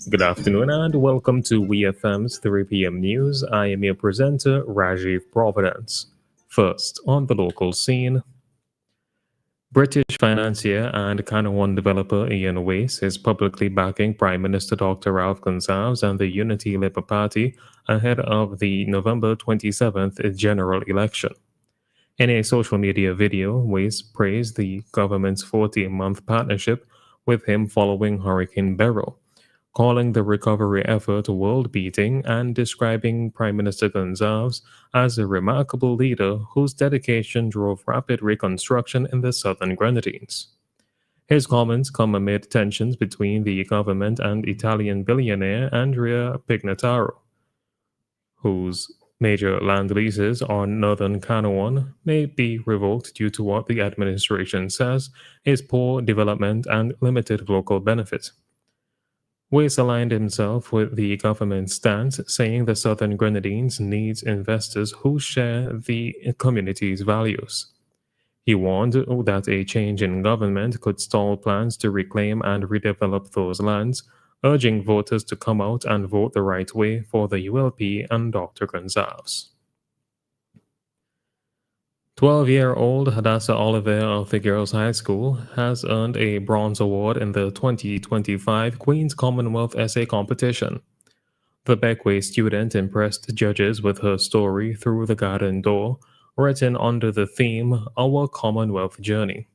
Good afternoon and welcome to WeFM's 3 p.m. news. I am your presenter, Rajiv Providence. First, on the local scene, British financier and One developer Ian Wace is publicly backing Prime Minister Dr. Ralph Gonsalves and the Unity Labour Party ahead of the November 27th general election. In a social media video, Wace praised the government's 14-month partnership with him following Hurricane Beryl, calling the recovery effort world-beating and describing Prime Minister Gonsalves as a remarkable leader whose dedication drove rapid reconstruction in the southern Grenadines. His comments come amid tensions between the government and Italian billionaire Andrea Pignataro, whose major land leases on northern Canouan may be revoked due to what the administration says is poor development and limited local benefit. Wace aligned himself with the government's stance, saying the Southern Grenadines needs investors who share the community's values. He warned that a change in government could stall plans to reclaim and redevelop those lands, urging voters to come out and vote the right way for the ULP and Dr. Gonsalves. 12-year-old Hadassah Oliver of the Girls High School has earned a bronze award in the 2025 Queen's Commonwealth Essay Competition. The Beckway student impressed judges with her story Through the Garden Door, written under the theme Our Commonwealth Journey.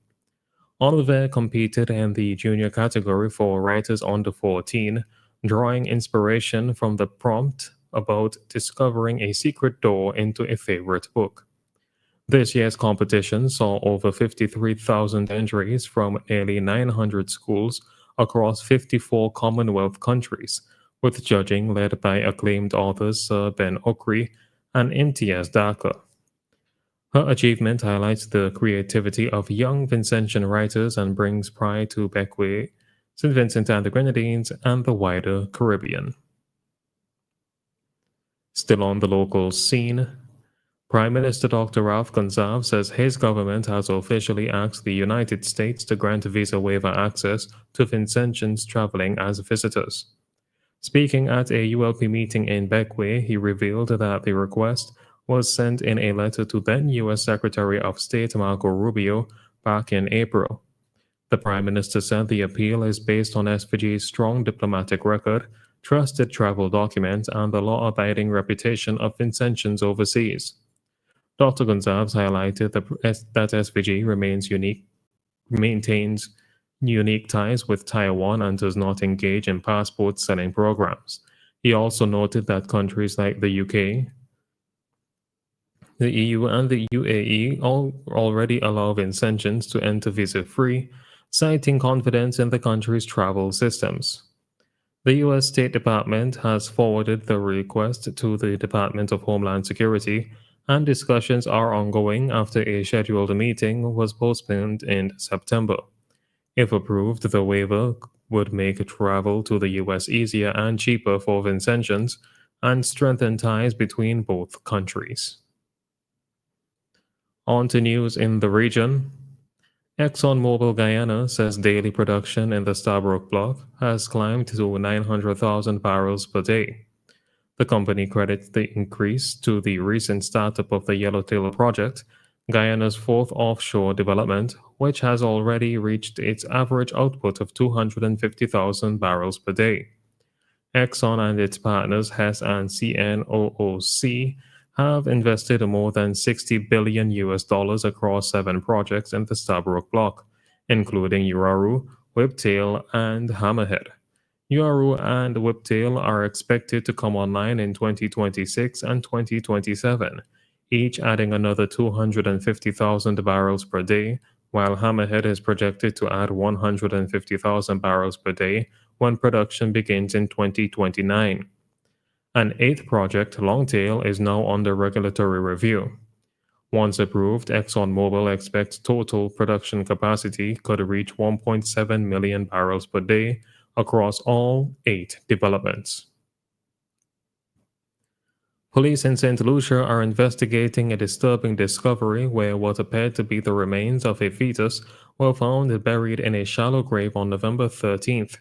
Oliver competed in the junior category for writers under 14, drawing inspiration from the prompt about discovering a secret door into a favorite book. This year's competition saw over 53,000 entries from nearly 900 schools across 54 Commonwealth countries, with judging led by acclaimed authors Sir Ben Okri and Imtiaz Dhaka. Her achievement highlights the creativity of young Vincentian writers and brings pride to Beckway, St. Vincent and the Grenadines, and the wider Caribbean. Still on the local scene, Prime Minister Dr. Ralph Gonsalves says his government has officially asked the United States to grant visa waiver access to Vincentians traveling as visitors. Speaking at a ULP meeting in Beckway, he revealed that the request was sent in a letter to then U.S. Secretary of State Marco Rubio back in April. The Prime Minister said the appeal is based on SVG's strong diplomatic record, trusted travel documents, and the law-abiding reputation of Vincentians overseas. Dr. Gonsalves highlighted that SVG maintains unique ties with Taiwan and does not engage in passport selling programs. He also noted that countries like the UK, the EU, and the UAE already allow Vincentians to enter visa-free, citing confidence in the country's travel systems. The U.S. State Department has forwarded the request to the Department of Homeland Security, and discussions are ongoing after a scheduled meeting was postponed in September. If approved, the waiver would make travel to the U.S. easier and cheaper for Vincentians and strengthen ties between both countries. On to news in the region. ExxonMobil Guyana says daily production in the Stabroek Block has climbed to 900,000 barrels per day. The company credits the increase to the recent startup of the Yellowtail project, Guyana's fourth offshore development, which has already reached its average output of 250,000 barrels per day. Exxon and its partners Hess and CNOOC have invested more than $60 billion across 7 projects in the Stabroek Block, including Uaru, Whiptail, and Hammerhead. Uaru and Whiptail are expected to come online in 2026 and 2027, each adding another 250,000 barrels per day, while Hammerhead is projected to add 150,000 barrels per day when production begins in 2029. An 8th project, Longtail, is now under regulatory review. Once approved, ExxonMobil expects total production capacity could reach 1.7 million barrels per day across all 8 developments. Police in St. Lucia are investigating a disturbing discovery where what appeared to be the remains of a fetus were found buried in a shallow grave on November 13th.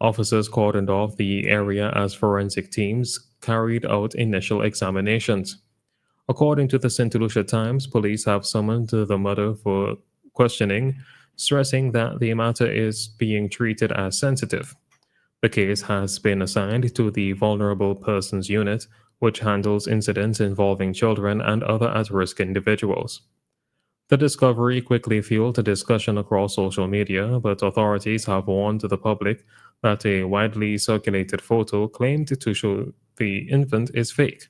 Officers cordoned off the area as forensic teams carried out initial examinations. According to the St. Lucia Times, police have summoned the mother for questioning, stressing that the matter is being treated as sensitive. The case has been assigned to the Vulnerable Persons Unit, which handles incidents involving children and other at-risk individuals. The discovery quickly fueled a discussion across social media, but authorities have warned the public that a widely circulated photo claimed to show the infant is fake.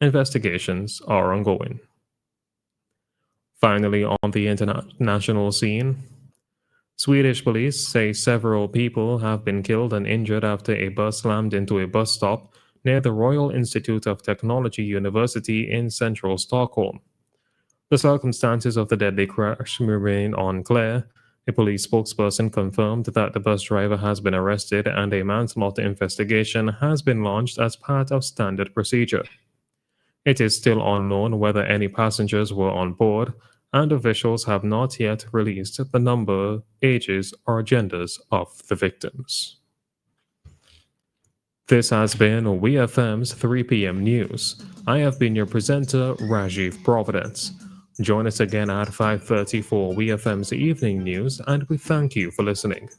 Investigations are ongoing. Finally, on the international scene, Swedish police say several people have been killed and injured after a bus slammed into a bus stop near the Royal Institute of Technology University in central Stockholm. The circumstances of the deadly crash remain unclear. A police spokesperson confirmed that the bus driver has been arrested and a manslaughter investigation has been launched as part of standard procedure. It is still unknown whether any passengers were on board, and officials have not yet released the number, ages, or genders of the victims. This has been WeFM's 3 p.m. news. I have been your presenter, Rajiv Providence. Join us again at 5:30 for WeFM's evening news, and we thank you for listening.